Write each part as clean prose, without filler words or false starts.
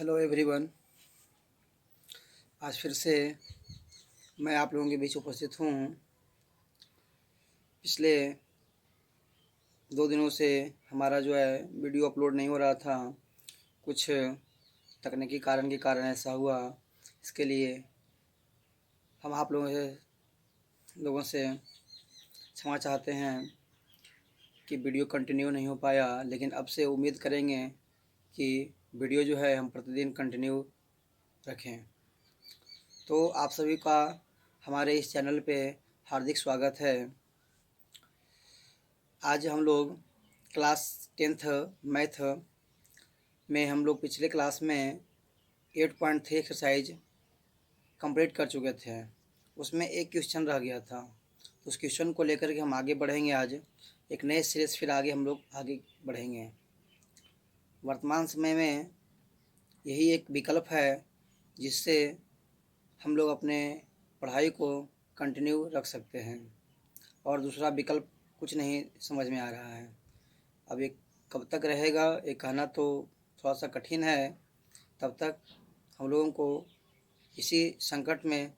Hello everyone. आज फिर से मैं आप लोगों के बीच उपस्थित हूँ। पिछले 2 दिनों से हमारा जो है वीडियो अपलोड नहीं हो रहा था। कुछ तकनीकी कारण के कारण ऐसा हुआ। इसके लिए हम आप लोगों से क्षमा चाहते हैं कि वीडियो कंटिन्यू नहीं हो पाया, लेकिन अब से उम्मीद करेंगे कि वीडियो जो है हम प्रतिदिन कंटिन्यू रखें। तो आप सभी का हमारे इस चैनल पे हार्दिक स्वागत है। आज हम लोग क्लास 10th मैथ में हम लोग पिछले क्लास में 8.3 एक्सरसाइज कंप्लीट कर चुके थे। उसमें एक क्वेश्चन रह गया था। उस क्वेश्चन को लेकर के हम आगे बढ़ेंगे। आज एक नए सिरे से फिर आगे हम लोग आगे बढ़ेंगे। वर्तमान समय में यही एक विकल्प है जिससे हम लोग अपने पढ़ाई को कंटिन्यू रख सकते हैं, और दूसरा विकल्प कुछ नहीं समझ में आ रहा है। अब ये कब तक रहेगा ये कहना तो थोड़ा सा कठिन है। तब तक हम लोगों को इसी संकट में,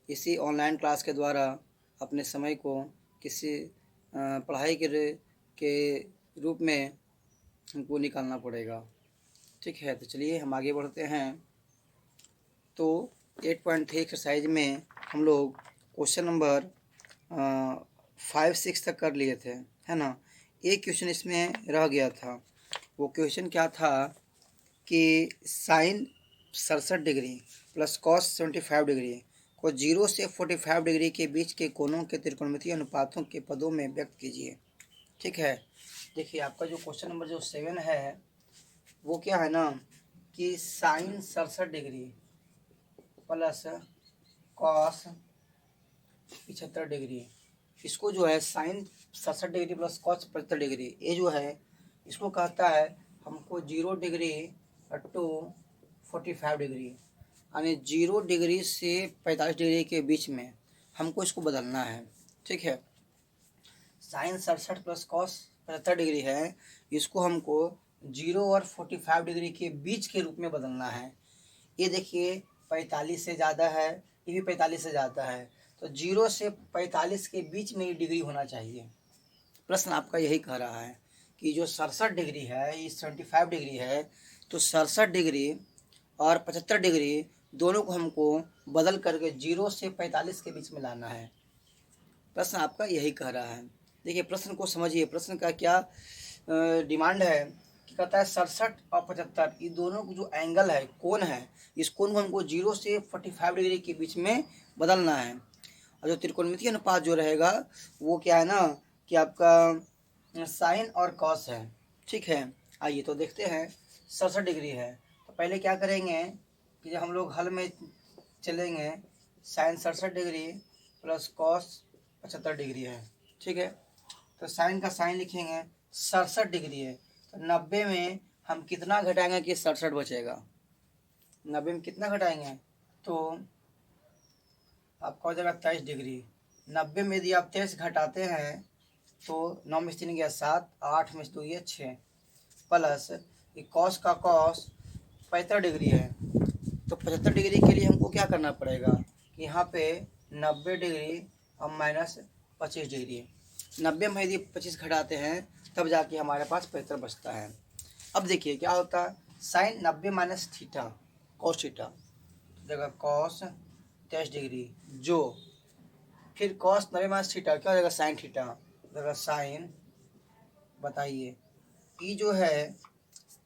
इसी ऑनलाइन क्लास के द्वारा अपने समय को किसी पढ़ाई के रूप में हमको निकालना पड़ेगा। ठीक है, तो चलिए हम आगे बढ़ते हैं। तो 8.3 एक्सरसाइज में हम लोग क्वेश्चन नंबर 5-6 तक कर लिए थे, है ना। एक क्वेश्चन इसमें रह गया था। वो क्वेश्चन क्या था कि sine 67 degree plus cos 75 degree को 0 से 45 डिग्री के बीच के कोणों के त्रिकोणमितीय अनुपातों के पदों में व्यक्त कीजिए। ठीक है, देखिए आपका जो क्वेश्चन नंबर जो 7 है वो क्या है ना कि sine 67 degree plus cos 75 degree, इसको जो है sine 67 degree plus cos 75 degree, ये जो है इसको कहता है हमको 0 डिग्री टू 45 डिग्री, यानी 0 डिग्री से 45 डिग्री के बीच में हमको इसको बदलना है। ठीक है, साइन 67 प्लस कॉस 75 डिग्री है, इसको हमको 0 और 45 डिग्री के बीच के रूप में बदलना है। ये देखिए 45 से ज़्यादा है, ये भी 45 से ज़्यादा है, तो 0 से 45 के बीच में ये डिग्री होना चाहिए। प्रश्न आपका यही कह रहा है कि जो 67 डिग्री है, ये 75 डिग्री है, तो 67 डिग्री और 75 डिग्री दोनों को हमको बदल करके 0 से 45 के बीच में लाना है। प्रश्न आपका यही कह रहा है। देखिए प्रश्न को समझिए, प्रश्न का क्या डिमांड है कि कहता है 67 और 75 ये दोनों जो एंगल है, कोण है, इस कोण को हमको 0 से 45 डिग्री के बीच में बदलना है। और जो त्रिकोणमितीय अनुपात जो रहेगा वो क्या है ना कि आपका साइन और कॉस है। ठीक है, आइए तो देखते हैं। 67 डिग्री है तो पहले क्या करेंगे कि जब हम लोग हल में चलेंगे, sine 67 degree plus cos 75 degree है। ठीक है, तो साइन का साइन लिखेंगे, 67 डिग्री है तो 90 में हम कितना घटाएंगे कि 67 बचेगा। 90 में कितना घटाएंगे तो आपका हो जाएगा 23 डिग्री। 90 में यदि आप 23 घटाते हैं तो 9 में 3 गया 7, 8 में 2 ये 6, प्लस ये कॉस का कॉस 75 डिग्री है, तो 75 डिग्री के लिए हमको क्या करना पड़ेगा कि यहाँ पे 90 डिग्री और माइनस 25 डिग्री। 90 में यदि 25 घटाते हैं तब जाके हमारे पास 75 बचता है। अब देखिए क्या होता है, sine 90 minus theta cos theta जगह कॉस 23 डिग्री, जो फिर कॉस 90 माइनस थीटा क्या हो जाएगा साइन थीटा जगह साइन, बताइए ई जो है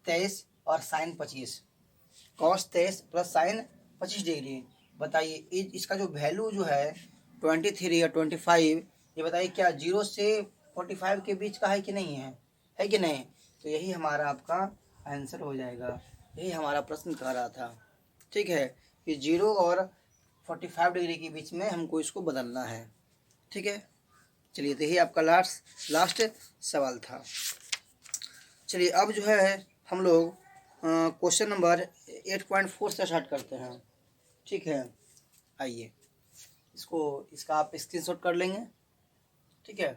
23 और sine 25, cos 23 plus sine 25 degree, बताइए इसका जो वैल्यू जो है 23 या 25, ये बताइए क्या 0 से 45 के बीच का है कि नहीं है कि नहीं। तो यही हमारा आपका आंसर हो जाएगा। यही हमारा प्रश्न कह रहा था। ठीक है, कि 0 और 45 डिग्री के बीच में हमको इसको बदलना है। ठीक है, चलिए तो यही आपका लास्ट सवाल था। चलिए अब जो है हम लोग क्वेश्चन नंबर 8.4 से स्टार्ट करते हैं। ठीक है, आइए इसका आप स्क्रीनशॉट कर लेंगे। ठीक है,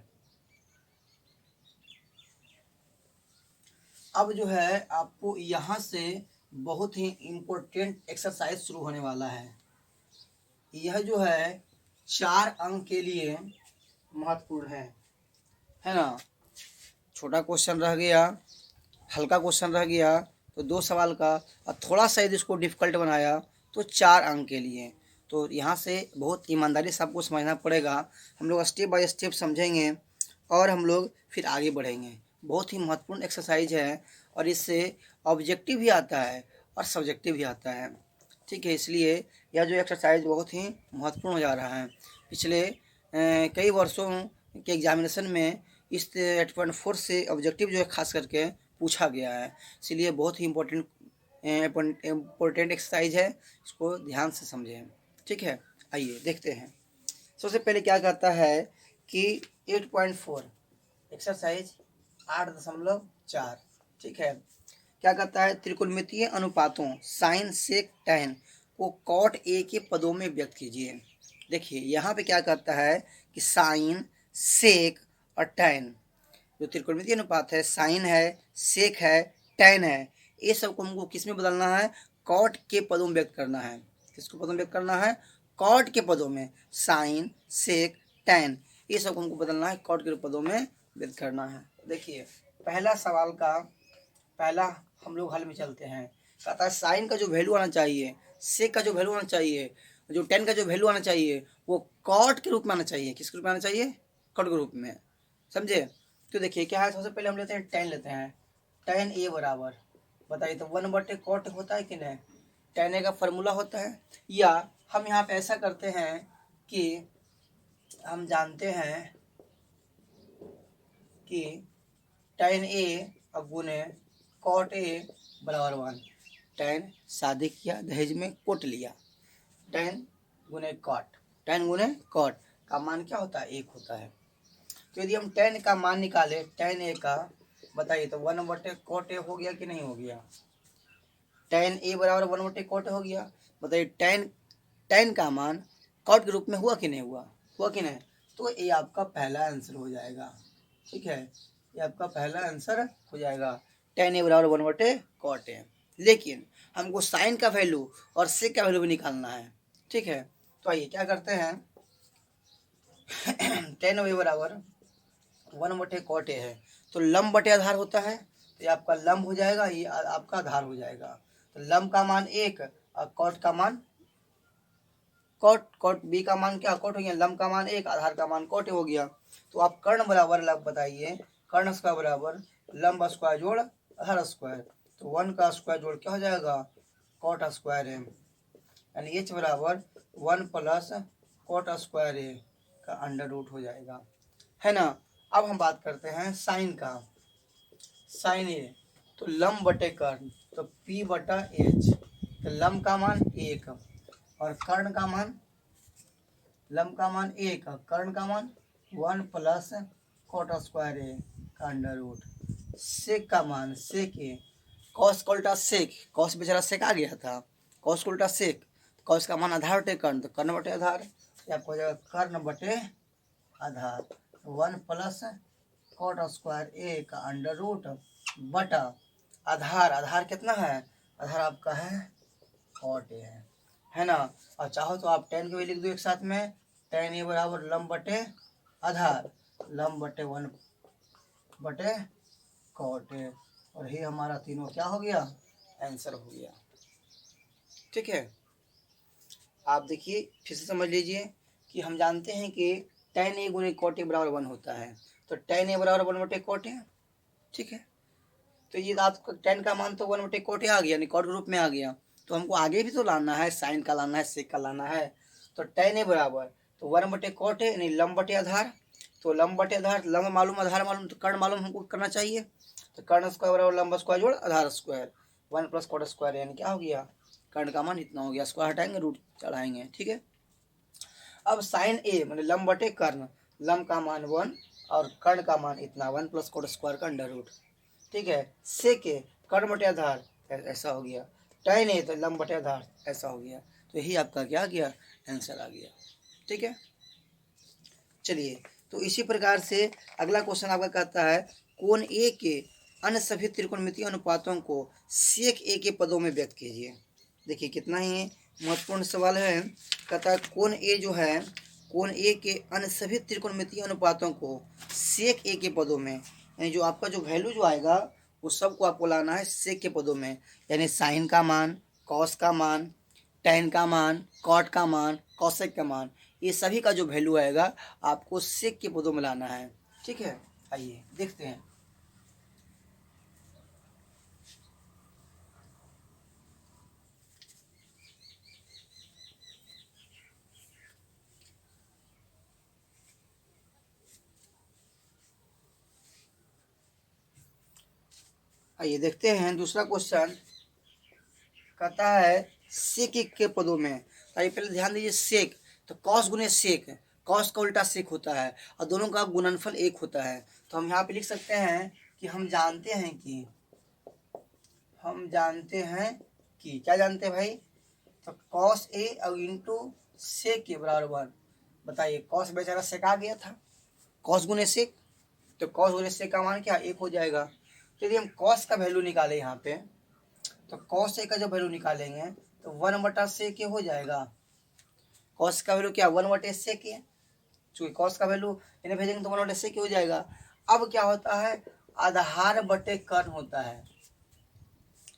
अब जो है आपको यहाँ से बहुत ही इम्पोर्टेंट एक्सरसाइज शुरू होने वाला है। यह जो है 4 अंक के लिए महत्वपूर्ण है ना। छोटा क्वेश्चन रह गया, हल्का क्वेश्चन रह गया तो 2 सवाल का, और थोड़ा सा यदि इसको डिफ़िकल्ट बनाया तो 4 अंक के लिए। तो यहाँ से बहुत ईमानदारी से आपको समझना पड़ेगा। हम लोग स्टेप बाय स्टेप समझेंगे और हम लोग फिर आगे बढ़ेंगे। बहुत ही महत्वपूर्ण एक्सरसाइज है और इससे ऑब्जेक्टिव भी आता है और सब्जेक्टिव भी आता है। ठीक है, इसलिए यह जो एक्सरसाइज बहुत ही महत्वपूर्ण हो जा रहा है। पिछले कई वर्षों के एग्जामिनेशन में इस 8.4 से ऑब्जेक्टिव जो है खास करके पूछा गया है। इसलिए बहुत ही इम्पोर्टेंट एक्सरसाइज है, इसको ध्यान से समझें। ठीक है, आइए देखते हैं। सबसे पहले क्या कहता है कि 8.4 एक्सरसाइज 8.4, ठीक है, क्या कहता है, त्रिकोणमितीय अनुपातों साइन सेक टैन को कॉट ए के पदों में व्यक्त कीजिए। देखिए यहाँ पे क्या कहता है कि साइन, सेक और टैन, जो त्रिकोणमितीय अनुपात है, साइन है, सेक है, टैन है, ये सब को हमको किस में बदलना है, कॉट के पदों में व्यक्त करना है। किसको पदों में व्यक्त करना है, कॉट के पदों में। साइन, सेक, टैन, ये सब को हमको बदलना है, कॉट के पदों में व्यक्त करना है। देखिए पहला सवाल का पहला हम लोग हल में चलते हैं। कहता है साइन का जो वैल्यू आना चाहिए, सेक का जो वैल्यू आना चाहिए, जो टैन का जो वैल्यू आना चाहिए, वो कॉट के रूप में आना चाहिए। किसके रूप में आना चाहिए, कॉट के रूप में, समझे। तो देखिए क्या है, सबसे पहले हम लेते हैं टैन लेते हैं। टैन ए बराबर, बताइए तो 1/cot होता है कि नहीं। टैन ए का फार्मूला होता है, या हम यहाँ पे ऐसा करते हैं कि हम जानते हैं कि टैन ए अब गुने कॉट ए बराबर 1। टैन शादी किया, दहेज में कोट लिया, टैन गुने कॉट, टैन गुने कॉट का मान क्या होता है, 1 होता है। तो यदि हम टैन का मान निकाले, टैन ए का, बताइए तो 1/cot ए हो गया कि नहीं हो गया। टैन ए बराबर 1/cot हो गया। बताइए टैन टैन का मान कॉट के रूप में हुआ कि नहीं हुआ, हुआ कि नहीं। तो ये आपका पहला आंसर हो जाएगा। ठीक है, ये आपका पहला आंसर हो जाएगा, टैन ए बराबर 1/cot ए। लेकिन हमको साइन का वैल्यू और सेक का वैल्यू भी निकालना है। ठीक है, तो आइए क्या करते हैं, टैन ए बराबर 1/cot ए है, तो लंब बटे आधार होता है, तो ये आपका लंब हो जाएगा, ये आपका आधार हो जाएगा। तो लंब का मान 1 और कॉट का मान, कॉट बी का मान क्या, कॉट हो गया, लंब का मान 1, आधार का मान कॉट हो गया। तो आप कर्ण बराबर लंब बताइए, कर्ण स्क्वायर बराबर लंब स्क्वायर जोड़ आधार स्क्वायर, तो 1 का स्क्वायर जोड़ क्या हो जाएगा, कॉट स्क्वायर है, यानी एच बराबर 1 प्लस कॉट स्क्वायर ए का अंडर रूट हो जाएगा, है ना। अब हम बात करते हैं साइन का। साइन ए, तो लंब बटे कर्ण, तो P बटा एच, तो लंब का मान 1 और कर्ण का मान, लंब का मान 1 और कर्ण का मान 1 प्लस कॉट स्क्वायर ए का अंडर रूट। सेक का मान, सेक ए, कॉस का उल्टा सेक, कॉस बेचारा सेक आ गया था, कॉस का उल्टा सेक, कॉस का मान आधार बटे कर्ण, तो कर्ण बटे आधार, या आपको हो जाएगा कर्ण बटे आधार, 1 प्लस कॉट स्क्वायर ए का अंडर रूट बटा आधार, आधार कितना है, आधार आपका है कॉट ए है ना। और चाहो तो आप टैन को भी लिख दो एक साथ में, टैन ए बराबर लंब बटे आधार, लंब बटे 1 बटे कॉट ए, और ये हमारा तीनों क्या हो गया, आंसर हो गया। ठीक है, आप देखिए फिर से समझ लीजिए कि हम जानते हैं कि टैन ए गुने कॉट ए बराबर 1 होता है, तो टैन ए बराबर 1/cot ए। ठीक है, तो ये आपका टैन का मान तो 1/cot ए आ गया, यानी कॉट ग्रुप में आ गया। तो हमको आगे भी तो लाना है, साइन का लाना है, सेक का लाना है। तो टैन ए बराबर, तो 1/cot ए यानी लंब बटे आधार, तो लंब बटे आधार, लंब मालूम आधार मालूम, तो कर्ण मालूम हमको करना चाहिए। तो कर्ण स्क्वायर बराबर लंब स्क्वायर जोड़ आधार स्क्वायर, 1 प्लस कॉट स्क्वायर, यानी क्या हो गया, कर्ण का मान इतना हो गया, स्क्वायर हटाएंगे रूट चढ़ाएंगे। ठीक है, अब साइन ए मैंने लंब बटे कर्ण, लंब का मान 1 और कर्ण का मान इतना, 1 प्लस कॉट स्क्वायर का अंडर रूट। ठीक है, सेक ए कर्ण बटे आधार, ऐसा हो गया, टैन ए तो लंब बटे आधार, ऐसा हो गया। तो यही आपका क्या आ गया, आंसर आ गया। ठीक है, चलिए तो इसी प्रकार से अगला क्वेश्चन आपका कहता है कोण ए के अन्य सभी त्रिकोणमितीय अनुपातों को सेक ए के पदों में व्यक्त कीजिए। देखिए कितना ही महत्वपूर्ण सवाल है। कहता है कोण ए जो है, कोण ए के अन्य सभी त्रिकोणमितीय अनुपातों को सेक ए के पदों में, यानी जो आपका जो वैल्यू जो आएगा वो सबको आपको लाना है सेक के पदों में, यानी साइन का मान, कॉस का मान, टेन का मान, कॉट का मान, कॉसेक का मान, ये सभी का जो वैल्यू आएगा आपको सेक के पदों में लाना है। ठीक है, आइए देखते हैं। आइए देखते हैं दूसरा क्वेश्चन। कहता है सेक के पदों में। आइए पहले ध्यान दीजिए, सेक तो कॉस गुने सेक, कॉस का उल्टा सेक होता है और दोनों का गुणनफल एक होता है। तो हम यहाँ पे लिख सकते हैं कि हम जानते हैं कि क्या जानते हैं भाई, तो कॉस ए और इंटू सेक के बराबर 1। बताइए कॉस बेचारा सेका गया था, कॉस गुने सेक, तो कॉस गुने सेक का मान क्या एक हो जाएगा। तो यदि हम कॉस का वैल्यू निकालें यहाँ पे, तो कॉस ए का जो वैल्यू निकालेंगे तो 1/सेक हो जाएगा। कॉस का वैल्यू क्या 1/सेक है, चूंकि कॉस का वैल्यू इन्हें भेजेंगे तो 1/सेक हो जाएगा। अब क्या होता है, आधार बटे कर्ण होता है।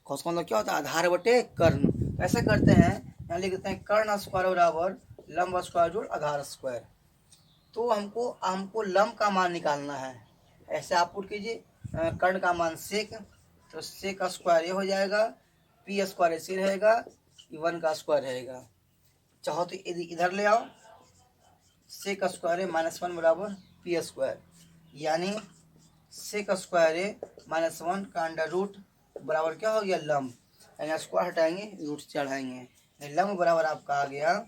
कॉस का मतलब क्या होता है, आधार बटे कर्ण। तो ऐसा करते हैं, यहाँ लिख देते हैं कर्ण स्क्वायर बराबर लंब स्क्वायर जोड़ आधार स्क्वायर। तो हमको लंब का मान निकालना है। ऐसे आप पुट कीजिए, कर्ण का मान सेक, तो सेक का स्क्वायर ये हो जाएगा, पी स्क्वायर ऐसे रहेगा, 1 का स्क्वायर रहेगा। चाहो तो इधर ले आओ, सेक स्क्वायर है -1 बराबर पी स्क्वायर, यानी सेक स्क्वायर है -1 का अंडर रूट बराबर क्या हो गया लंब, यानी स्क्वायर हटाएंगे रूट चढ़ाएंगे, लंब बराबर आपका आ गया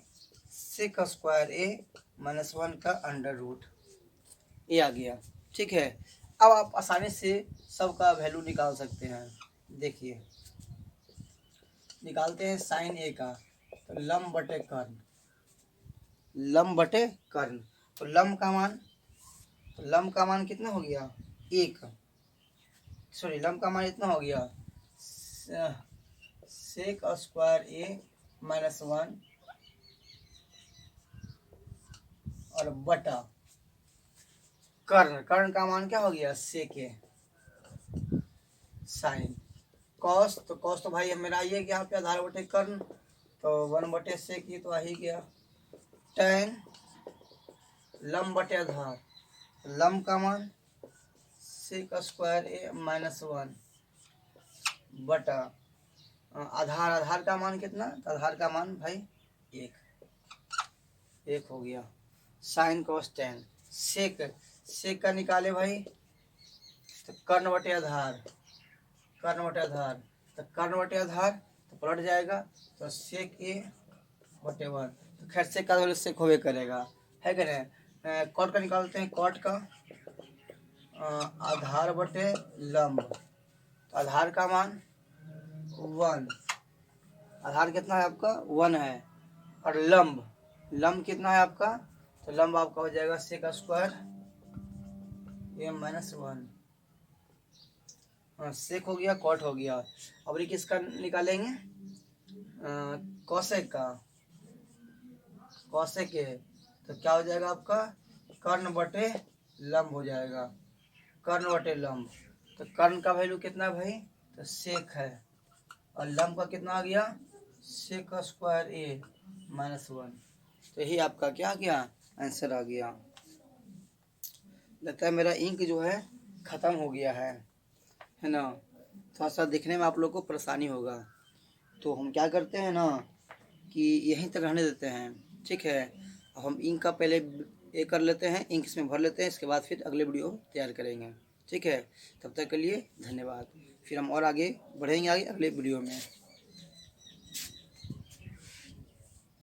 सेक स्क्वायर ए -1 का अंडर रूट, ये आ गया। ठीक है, अब आप आसानी से सबका वैल्यू निकाल सकते हैं। देखिए निकालते हैं साइन ए का, तो लंब बटे कर्ण, लंब बटे कर्ण, तो लंब का मान कितना हो गया एक, सॉरी लंब का मान इतना हो गया सेक स्क्वायर ए -1 और बटा कर्ण का मान क्या हो गया सेक ए, साइन कॉस, तो कॉस तो भाई मेरा ये क्या पे आधार बटे कर्ण, तो 1/सेक ये तो आ ही गया। टेन लंब बटे आधार, लंब का मान सेक स्क्वायर ए -1 बटा आधार का मान कितना, तो आधार का मान भाई एक हो गया। साइन कॉस टेन, सेक का निकाले भाई, तो कर्ण बटे आधार, तो कर्ण बटे आधार तो पलट जाएगा, तो सेक ए बटे 1, तो खैर सेक का वैल्यू सेक होवे करेगा, है कि नहीं। कॉट का निकालते हैं, कॉट का आधार बटे लंब, तो आधार का मान 1, आधार कितना है आपका 1 है, और लंब कितना है आपका, तो लंब आपका हो जाएगा सेक स्क्वायर ए -1, सेक हो गया, कॉट हो गया। अब ये किसका निकालेंगे, कॉसेक के, तो क्या हो जाएगा आपका कर्ण बटे लंब हो जाएगा, कर्ण बटे लंब, तो कर्ण का वैल्यू कितना है भाई, तो सेक है, और लंब का कितना आ गया सेक स्क्वायर ए -1, तो यही आपका क्या आ गया आंसर आ गया। लगता है मेरा इंक जो है ख़त्म हो गया है ना, थोड़ा सा दिखने में आप लोग को परेशानी होगा, तो हम क्या करते हैं ना कि यहीं तक रहने देते हैं। ठीक है, अब हम इंक का पहले ये कर लेते हैं, इंक इसमें भर लेते हैं, इसके बाद फिर अगले वीडियो तैयार करेंगे। ठीक है, तब तक के लिए धन्यवाद, फिर हम और आगे बढ़ेंगे आगे अगले वीडियो में।